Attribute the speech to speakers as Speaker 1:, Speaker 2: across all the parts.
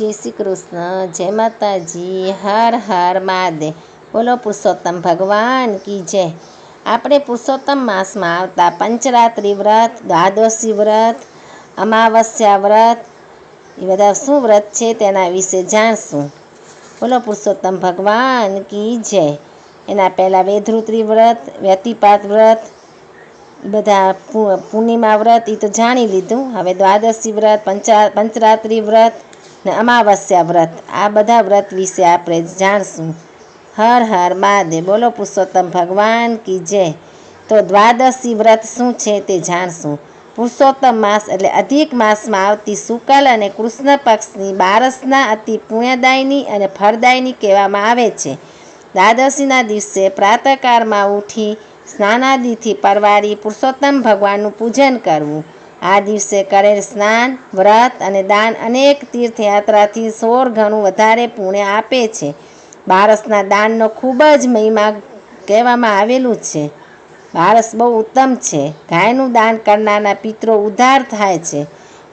Speaker 1: જય શ્રી કૃષ્ણ, જય માતાજી, હર હર મહાદેવ. બોલો પુરુષોત્તમ ભગવાન કી જય. આપણે પુરુષોત્તમ માસમાં આવતા પંચરાત્રિ વ્રત, દ્વાદશી વ્રત, અમાવસ્યા વ્રત, એ બધા શું વ્રત છે તેના વિશે જાણશું. બોલો પુરુષોત્તમ ભગવાન કી જય. એના પહેલાં વેધૃત્રિ વ્રત, વ્યતિપાત વ્રત, બધા પૂર્ણિમા વ્રત એ તો જાણી લીધું. હવે દ્વાદશી વ્રત, પંચરાત્રિ વ્રત ને અમાવસ્યા વ્રત, આ બધા વ્રત વિશે આપણે જાણશું. હર હર મહાદેવ. બોલો પુરુષોત્તમ ભગવાન કી જય. તો દ્વાદશી વ્રત શું છે તે જાણશું. પુરુષોત્તમ માસ એટલે અધિક માસમાં આવતી શુક્લ અને કૃષ્ણ પક્ષની બારસના અતિ પુણ્યદાયની અને ફળદાયની કહેવામાં આવે છે. દ્વાદશીના દિવસે પ્રાતઃકાળમાં ઉઠી સ્નાનાદિથી પરવારી પુરુષોત્તમ ભગવાનનું પૂજન કરવું. આ દિવસે કરેલ સ્નાન, વ્રત અને દાન અનેક તીર્થયાત્રાથી 16 ગણું વધારે પુણ્ય આપે છે. બારસના દાનનો ખૂબ જ મહિમા કહેવામાં આવેલું છે. બારસ બહુ ઉત્તમ છે. ગાયનું દાન કરનારના પિતરો ઉદ્ધાર થાય છે.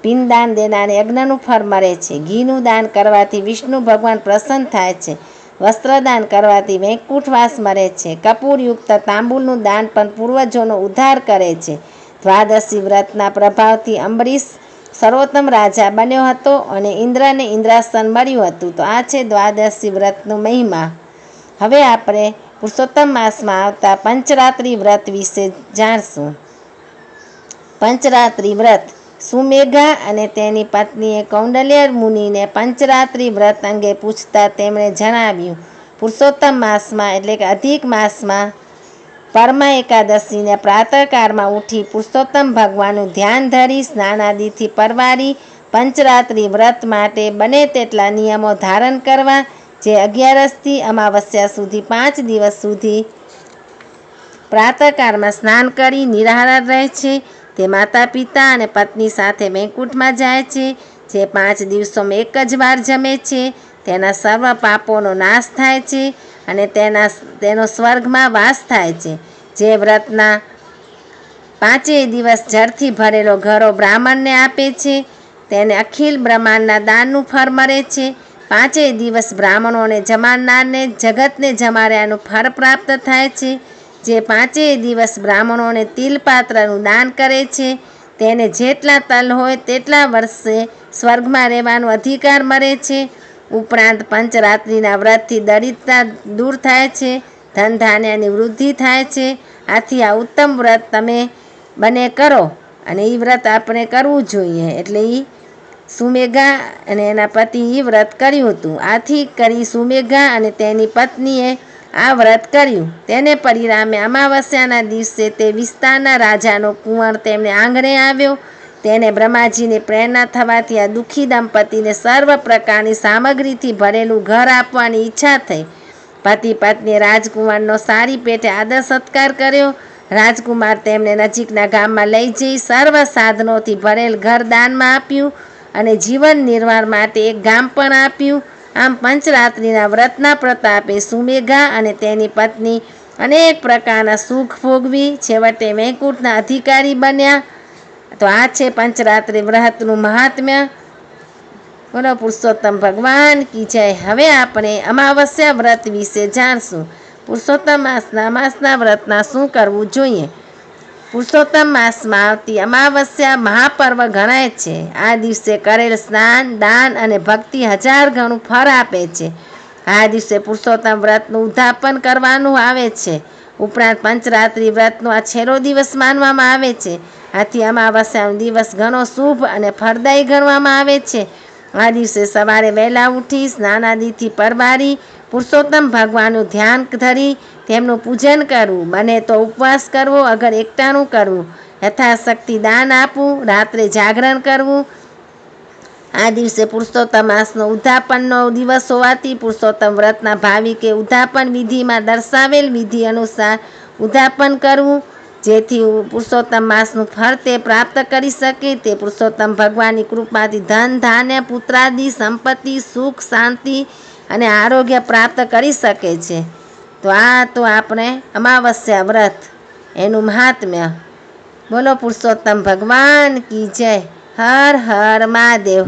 Speaker 1: પિંડદાન દેનારને યજ્ઞનું ફળ મળે છે. ઘીનું દાન કરવાથી વિષ્ણુ ભગવાન પ્રસન્ન થાય છે. વસ્ત્રદાન કરવાથી વૈકુંઠવાસ મળે છે. કપૂરયુક્ત તાંબુલનું દાન પણ પૂર્વજોનો ઉદ્ધાર કરે છે. દ્વાદશી વ્રતના પ્રભાવથી અંબરીશ સર્વોત્તમ રાજા બન્યો હતો અને ઇન્દ્રને ઇન્દ્રાસન મળ્યું હતું. તો આ છે દ્વાદશી વ્રતનો મહિમા. હવે આપણે પુરુષોત્તમ માસમાં આવતા પંચરાત્રિ વ્રત વિશે જાણશું. પંચરાત્રિ વ્રત. સુમેઘા અને તેની પત્નીએ કૌંડલ્ય મુનિને પંચરાત્રિ વ્રત અંગે પૂછતા તેમણે જણાવ્યું, પુરુષોત્તમ માસમાં એટલે કે અધિક માસમાં પરમા એકાદશીને પ્રાતઃકાળમાં ઉઠી પુરુષોત્તમ ભગવાનનું ધ્યાન ધરી સ્નાનાદિથી પરવારી પંચરાત્રિ વ્રત માટે બને તેટલા નિયમો ધારણ કરવા. જે 11થી અમાવસ્યા સુધી 5 દિવસ સુધી પ્રાતઃકાળમાં સ્નાન કરી નિરાહાર રહે છે. તે માતા પિતા અને પત્ની સાથે વૈકુંઠમાં જાય છે. જે 5 દિવસોમાં એક જ વાર જમે છે તેના સર્વ પાપોનો નાશ થાય છે અને તેનો સ્વર્ગમાં વાસ થાય છે. જે વ્રતના 5 દિવસ જળથી ભરેલો ઘડો બ્રાહ્મણને આપે છે તેને અખિલ બ્રહ્માંડના દાનનું ફળ મળે છે. 5 દિવસ બ્રાહ્મણોને જમાડનારને જગતને જમાડ્યાનું ફળ પ્રાપ્ત થાય છે. જે 5 દિવસ બ્રાહ્મણોને તિલપાત્રનું દાન કરે છે તેને જેટલા તલ હોય તેટલા વર્ષે સ્વર્ગમાં રહેવાનો અધિકાર મળે છે. ઉપરાંત પંચરાત્રિના વ્રતથી દરિદ્રતા દૂર થાય છે, ધન ધાન્યની વૃદ્ધિ થાય છે. આથી આ ઉત્તમ વ્રત તમે બને કરો અને એ વ્રત આપણે કરવું જોઈએ. એટલે એ સુમેઘા અને એના પતિ એ વ્રત કર્યું હતું. આથી કરી સુમેઘા અને તેની પત્નીએ આ વ્રત કર્યું. તેને પરિણામે અમાવસ્યાના દિવસે તે વિસ્તારના રાજાનો કુંવર તેમને આંગણે આવ્યો. તેને બ્રહ્માજીની પ્રેરણા થવાથી આ દુઃખી દંપતીને સર્વ પ્રકારની સામગ્રીથી ભરેલું ઘર આપવાની ઈચ્છા થઈ. પતિ પત્નીએ રાજકુમારનો સારી પેટે આદર સત્કાર કર્યો. રાજકુમાર તેમને નજીકના ગામમાં લઈ જઈ સર્વ સાધનોથી ભરેલ ઘર દાનમાં આપ્યું અને જીવન નિર્વાહ માટે એક ગામ પણ આપ્યું. આમ પંચરાત્રિના વ્રતના પ્રતાપે સુમેઘા અને તેની પત્ની અનેક પ્રકારના સુખ ભોગવી છેવટે વૈકુંઠના અધિકારી બન્યા. તો આ છે પંચરાત્રિ વ્રતનું મહાત્મ્ય. બોલો પુરુષોત્તમ ભગવાન કી જય. હવે આપણે અમાવસ્યા વ્રત વિશે જાણશું. પુરુષોત્તમ માસના વ્રતના શું કરવું જોઈએ. પુરુષોત્તમ માસમાં આવતી અમાવસ્યા મહાપર્વ ગણાય છે. આ દિવસે કરેલ સ્નાન, દાન અને ભક્તિ 1000 ગણું ફળ આપે છે. આ દિવસે પુરુષોત્તમ વ્રતનું ઉદ્યાપન કરવાનું આવે છે. ઉપરાંત પંચરાત્રિ વ્રતનો આ છેલ્લો દિવસ માનવામાં આવે છે. આથી અમાવસ્યાનો દિવસ ઘણો શુભ અને ફળદાયી ગણવામાં આવે છે. આ દિવસે સવારે વહેલા ઉઠી સ્નાનાદિથી પરવારી પુરુષોત્તમ ભગવાનનું ધ્યાન ધરી તેમનું પૂજન કરવું. બને તો ઉપવાસ કરવો, અગર એકટાણું કરવું, યથાશક્તિ દાન આપવું, રાત્રે જાગરણ કરવું. આ દિવસે પુરુષોત્તમ માસનો ઉદ્યાપનનો દિવસ હોવાથી પુરુષોત્તમ વ્રતના ભાવિકે ઉદ્યાપન વિધિમાં દર્શાવેલ વિધિ અનુસાર ઉદ્યાપન કરવું. જેથી પુરુષોત્તમ માસનું ફળ તે પ્રાપ્ત કરી શકે. તે પુરુષોત્તમ ભગવાનની કૃપાથી ધન ધાન્ય પુત્રાદિ સંપત્તિ સુખ શાંતિ અને આરોગ્ય પ્રાપ્ત કરી શકે છે. તો આપણે અમાવસ્યા વ્રત એનું મહાત્મ્ય. બોલો પુરુષોત્તમ ભગવાન કી જય. હર હર મહાદેવ.